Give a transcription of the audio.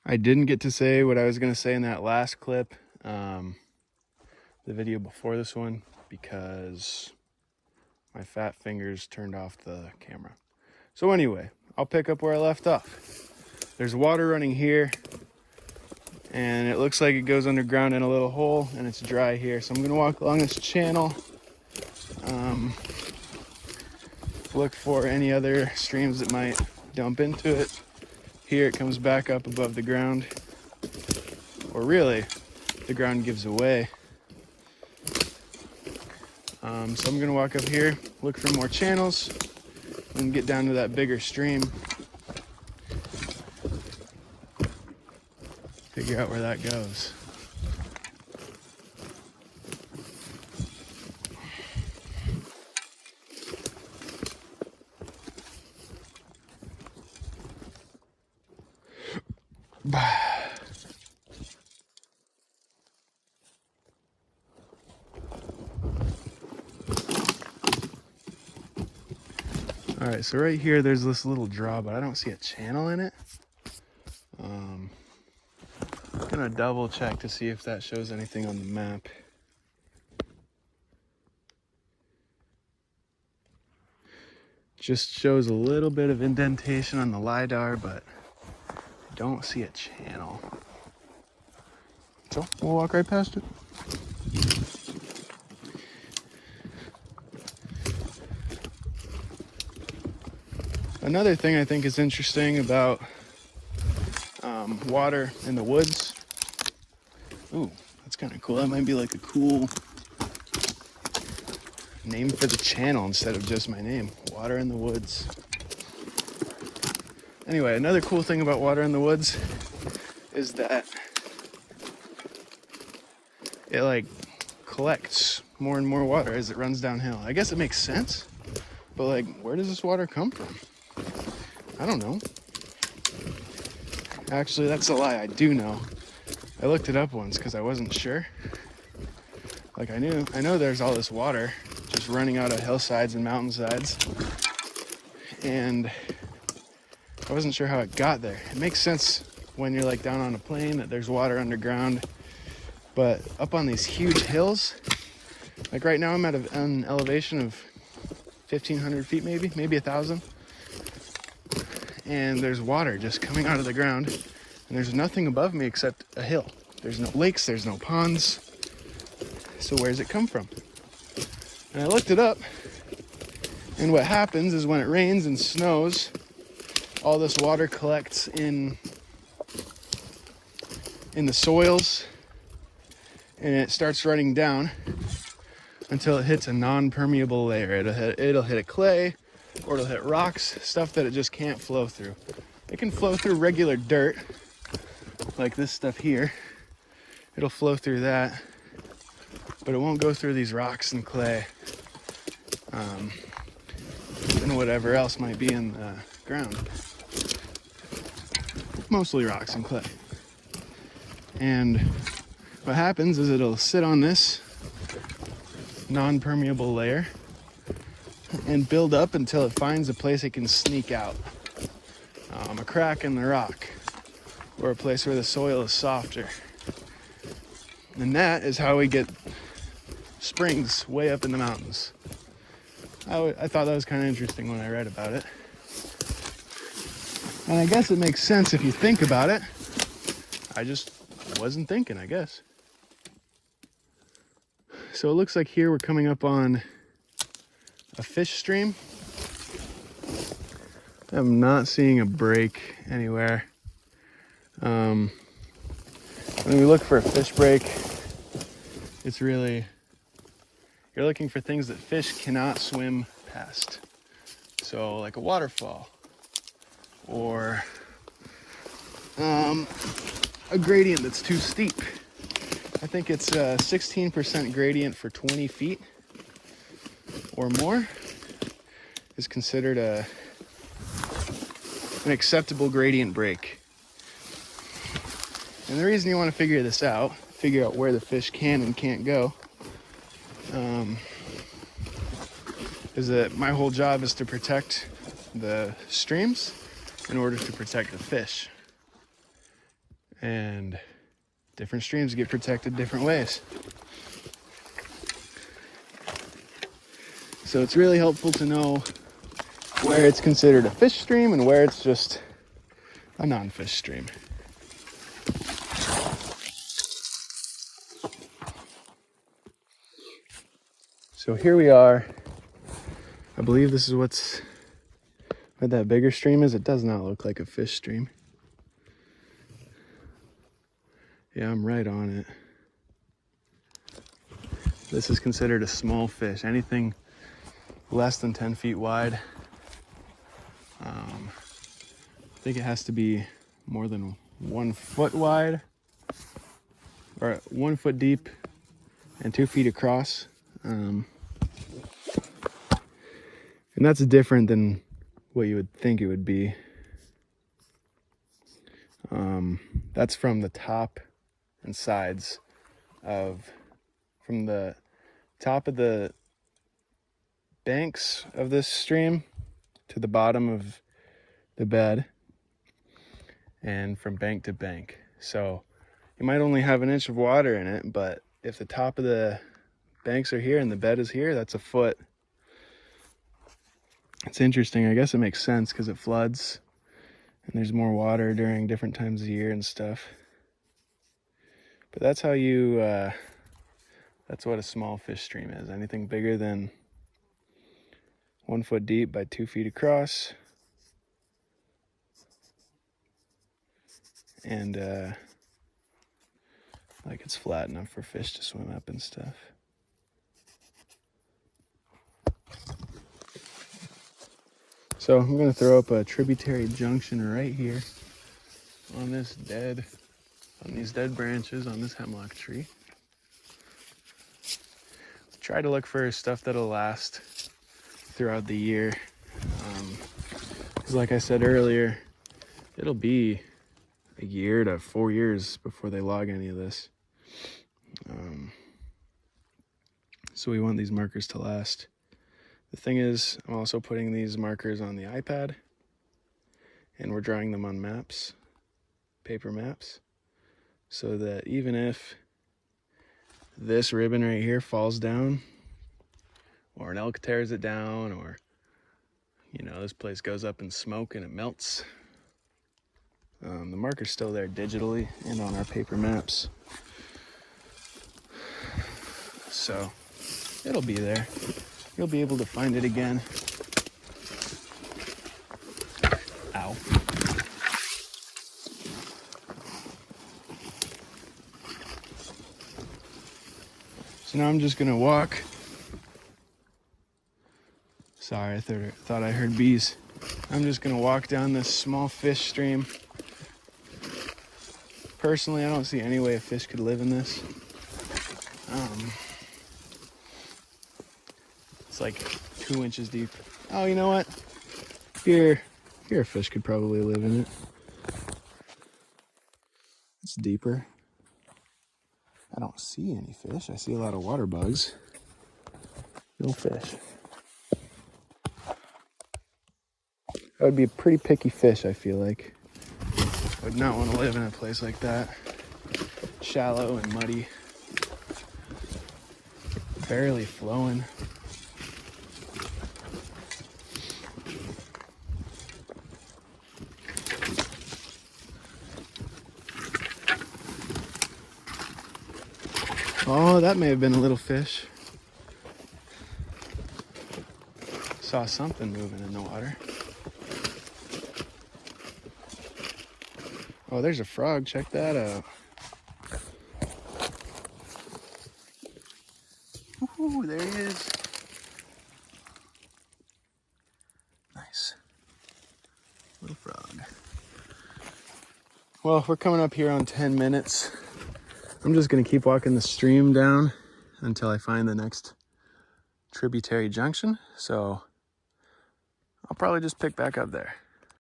I didn't get to say what I was going to say in that last clip, the video before this one, because my fat fingers turned off the camera. So anyway, I'll pick up where I left off. There's water running here, and it looks like it goes underground in a little hole, and it's dry here. So I'm going to walk along this channel, look for any other streams that might dump into it. Here it comes back up above the ground, or really, the ground gives away. So I'm gonna walk up here, look for more channels, and get down to that bigger stream. Figure out where that goes. All right, so right here, there's this little draw, but I don't see a channel in it. I'm gonna double check to see if that shows anything on the map. Just shows a little bit of indentation on the LiDAR, but I don't see a channel. So we'll walk right past it. Another thing I think is interesting about water in the woods. Ooh, that's kind of cool. That might be like a cool name for the channel instead of just my name. Water in the woods. Anyway, another cool thing about water in the woods is that it like collects more and more water as it runs downhill. I guess it makes sense, but like, where does this water come from? I don't know. Actually, that's a lie. I do know. I looked it up once because I wasn't sure. Like I know there's all this water just running out of hillsides and mountainsides, and I wasn't sure how it got there. It makes sense when you're like down on a plain that there's water underground, but up on these huge hills, like right now I'm at an elevation of 1,500 feet, maybe 1,000. And there's water just coming out of the ground, and there's nothing above me except a hill. There's no lakes, there's no ponds. So where's it come from? And I looked it up, and what happens is when it rains and snows, all this water collects in the soils, and it starts running down until it hits a non-permeable layer. It'll hit a clay, or it'll hit rocks, stuff that it just can't flow through. It can flow through regular dirt, like this stuff here. It'll flow through that, but it won't go through these rocks and clay, and whatever else might be in the ground. Mostly rocks and clay. And what happens is it'll sit on this non-permeable layer and build up until it finds a place it can sneak out. A crack in the rock, or a place where the soil is softer. And that is how we get springs way up in the mountains. I thought that was kind of interesting when I read about it. And I guess it makes sense if you think about it. I just wasn't thinking, I guess. So it looks like here we're coming up on a fish stream. I'm not seeing a break anywhere. When we look for a fish break, it's really, you're looking for things that fish cannot swim past. So like a waterfall, or a gradient that's too steep. I think it's a 16% gradient for 20 feet or more is considered an acceptable gradient break. And the reason you want to figure this out, figure out where the fish can and can't go, is that my whole job is to protect the streams in order to protect the fish. And different streams get protected different ways. So it's really helpful to know where it's considered a fish stream and where it's just a non-fish stream. So here we are. I believe this is what that bigger stream is. It does not look like a fish stream. Yeah, I'm right on it. This is considered a small fish. Anything less than 10 feet wide. I think it has to be more than 1 foot wide, or 1 foot deep and 2 feet across. And that's different than what you would think it would be. That's from the top and sides from the top of the banks of this stream to the bottom of the bed, and from bank to bank. So you might only have an inch of water in it, but if the top of the banks are here and the bed is here, that's a foot. It's interesting. I guess it makes sense because it floods and there's more water during different times of year and stuff. But that's how that's what a small fish stream is. Anything bigger than 1 foot deep by 2 feet across. And like it's flat enough for fish to swim up and stuff. So I'm gonna throw up a tributary junction right here on these dead branches on this hemlock tree. Try to look for stuff that'll last throughout the year. Because like I said earlier, it'll be a year to 4 years before they log any of this. So we want these markers to last. The thing is, I'm also putting these markers on the iPad, and we're drawing them on maps, paper maps, so that even if this ribbon right here falls down, or an elk tears it down, or this place goes up in smoke and it melts, the marker's still there digitally and on our paper maps. So it'll be there. You'll be able to find it again. Ow. So now I'm just gonna walk. Sorry, I thought I heard bees. I'm just gonna walk down this small fish stream. Personally, I don't see any way a fish could live in this. It's like 2 inches deep. Oh, you know what? Here a fish could probably live in it. It's deeper. I don't see any fish. I see a lot of water bugs. No fish. That would be a pretty picky fish, I feel like. I would not want to live in a place like that. Shallow and muddy. Barely flowing. Oh, that may have been a little fish. Saw something moving in the water. Oh, there's a frog. Check that out. Ooh, there he is. Nice. Little frog. Well, we're coming up here on 10 minutes. I'm just gonna keep walking the stream down until I find the next tributary junction. So I'll probably just pick back up there.